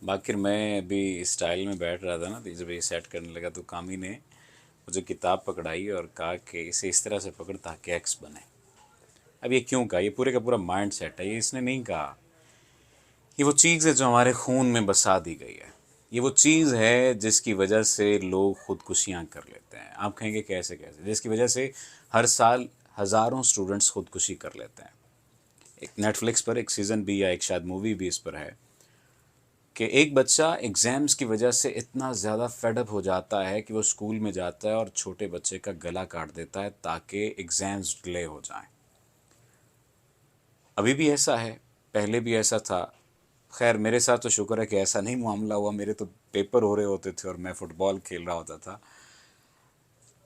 आखिर मैं अभी स्टाइल में बैठ रहा था ना, तो जब ये सेट करने लगा तो कामी ने मुझे किताब पकड़ाई और कहा कि इसे इस तरह से पकड़ ताकि एक्स बने। अब ये क्यों कहा? ये पूरे का पूरा माइंड सेट है, ये इसने नहीं कहा। ये वो चीज़ है जो हमारे खून में बसा दी गई है। ये वो चीज़ है जिसकी वजह से लोग खुदकुशियाँ कर लेते हैं। आप कहेंगे कैसे कैसे? जिसकी वजह से हर साल हज़ारों स्टूडेंट्स खुदकुशी कर लेते हैं। एक नेटफ्लिक्स पर एक सीज़न भी या एक शायद मूवी भी इस पर है कि एक बच्चा एग्ज़ाम्स की वजह से इतना ज़्यादा फेडअप हो जाता है कि वो स्कूल में जाता है और छोटे बच्चे का गला काट देता है ताकि एग्ज़ाम्स डिले हो जाएं। अभी भी ऐसा है, पहले भी ऐसा था। खैर मेरे साथ तो शुक्र है कि ऐसा नहीं मामला हुआ, मेरे तो पेपर हो रहे होते थे और मैं फ़ुटबॉल खेल रहा होता था।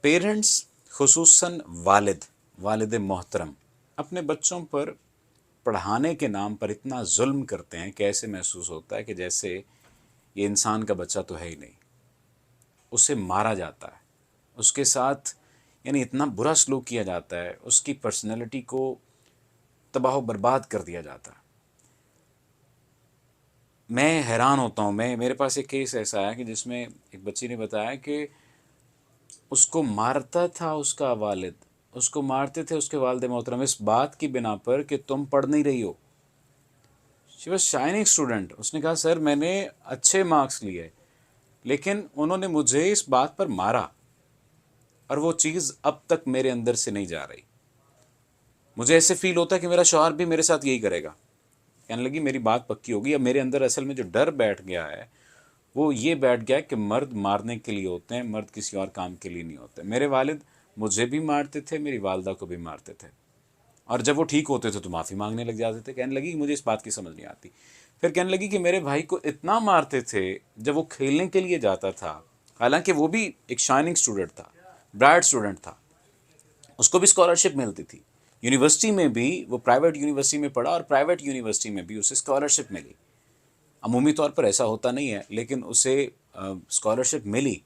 पेरेंट्स, खुसूसन वालिद मोहतरम, अपने बच्चों पर पढ़ाने के नाम पर इतना जुल्म करते हैं कि ऐसे महसूस होता है कि जैसे ये इंसान का बच्चा तो है ही नहीं। उसे मारा जाता है, उसके साथ यानी इतना बुरा सलूक किया जाता है, उसकी पर्सनैलिटी को तबाह बर्बाद कर दिया जाता है। मैं हैरान होता हूँ। मेरे पास एक केस ऐसा है कि जिसमें एक बच्ची ने बताया कि उसको मारता था उसका वालिद, उसको मारते थे उसके वालिद मोहतरम इस बात की बिना पर कि तुम पढ़ नहीं रही हो। She was shining student. उसने कहा सर मैंने अच्छे मार्क्स लिए, लेकिन उन्होंने मुझे इस बात पर मारा और वो चीज़ अब तक मेरे अंदर से नहीं जा रही। मुझे ऐसे फील होता है कि मेरा शौहर भी मेरे साथ यही करेगा। कहने लगी मेरी बात पक्की होगी। अब मेरे अंदर असल में जो डर बैठ गया है वो ये बैठ गया कि मर्द मारने के लिए होते हैं, मर्द किसी और काम के लिए नहीं होते। मेरे वालिद मुझे भी मारते थे, मेरी वालदा को भी मारते थे, और जब वो ठीक होते थे तो माफ़ी मांगने लग जाते थे। कहने लगी कि मुझे इस बात की समझ नहीं आती। फिर कहने लगी कि मेरे भाई को इतना मारते थे जब वो खेलने के लिए जाता था, हालांकि वो भी एक शाइनिंग स्टूडेंट था, ब्राइट स्टूडेंट था, उसको भी स्कॉलरशिप मिलती थी। यूनिवर्सिटी में भी वो प्राइवेट यूनिवर्सिटी में पढ़ा और प्राइवेट यूनिवर्सिटी में भी उसे स्कॉलरशिप मिली। अमूमी तौर पर ऐसा होता नहीं है, लेकिन उसे स्कॉलरशिप मिली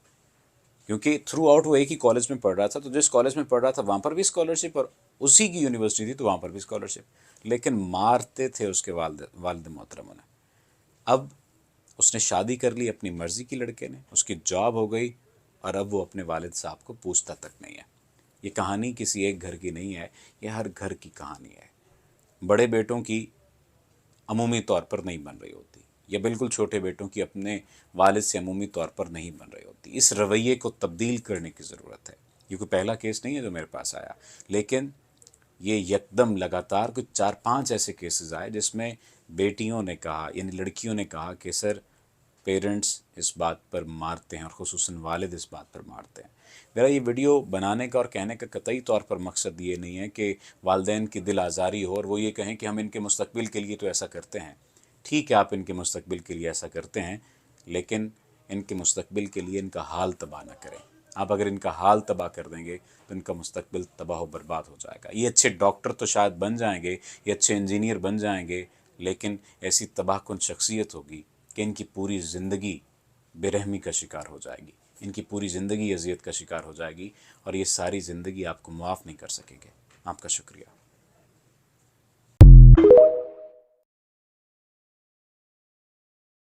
क्योंकि थ्रू आउट वो एक ही कॉलेज में पढ़ रहा था। तो जिस कॉलेज में पढ़ रहा था वहाँ पर भी स्कॉलरशिप और उसी की यूनिवर्सिटी थी तो वहाँ पर भी स्कॉलरशिप। लेकिन मारते थे उसके वालिद मोहतरम ने। अब उसने शादी कर ली अपनी मर्ज़ी की लड़के ने, उसकी जॉब हो गई और अब वो अपने वालिद साहब को पूछता तक नहीं है। ये कहानी किसी एक घर की नहीं है, ये हर घर की कहानी है। बड़े बेटों की अमूमी तौर पर नहीं बन रही होती, या बिल्कुल छोटे बेटों की अपने वालिद से अमूमी तौर पर नहीं बन रही होती। इस रवैये को तब्दील करने की ज़रूरत है। ये कोई पहला केस नहीं है जो मेरे पास आया, लेकिन ये यकदम लगातार कुछ 4-5 ऐसे केसेस आए जिसमें बेटियों ने कहा, यानी लड़कियों ने कहा कि सर पेरेंट्स इस बात पर मारते हैं और ख़ुसूसन वालिद इस बात पर मारते हैं। मेरा ये वीडियो बनाने का और कहने का कतई तौर पर मकसद ये नहीं है कि वालदैन की दिल आज़ारी हो और वो ये कहें कि हम इनके मुस्तकबिल के लिए तो ऐसा करते हैं। ठीक है, आप इनके मुस्तकबिल के लिए ऐसा करते हैं, लेकिन इनके मुस्तकबिल के लिए इनका हाल तबाह ना करें। आप अगर इनका हाल तबाह कर देंगे तो इनका मुस्तकबिल तबाह बर्बाद हो जाएगा। ये अच्छे डॉक्टर तो शायद बन जाएंगे, ये अच्छे इंजीनियर बन जाएंगे, लेकिन ऐसी तबाहकुन शख्सियत होगी कि इनकी पूरी ज़िंदगी बेरहमी का शिकार हो जाएगी, इनकी पूरी ज़िंदगी अजियत का शिकार हो जाएगी और ये सारी ज़िंदगी आपको मुआफ़ नहीं कर सकेंगे। आपका शुक्रिया।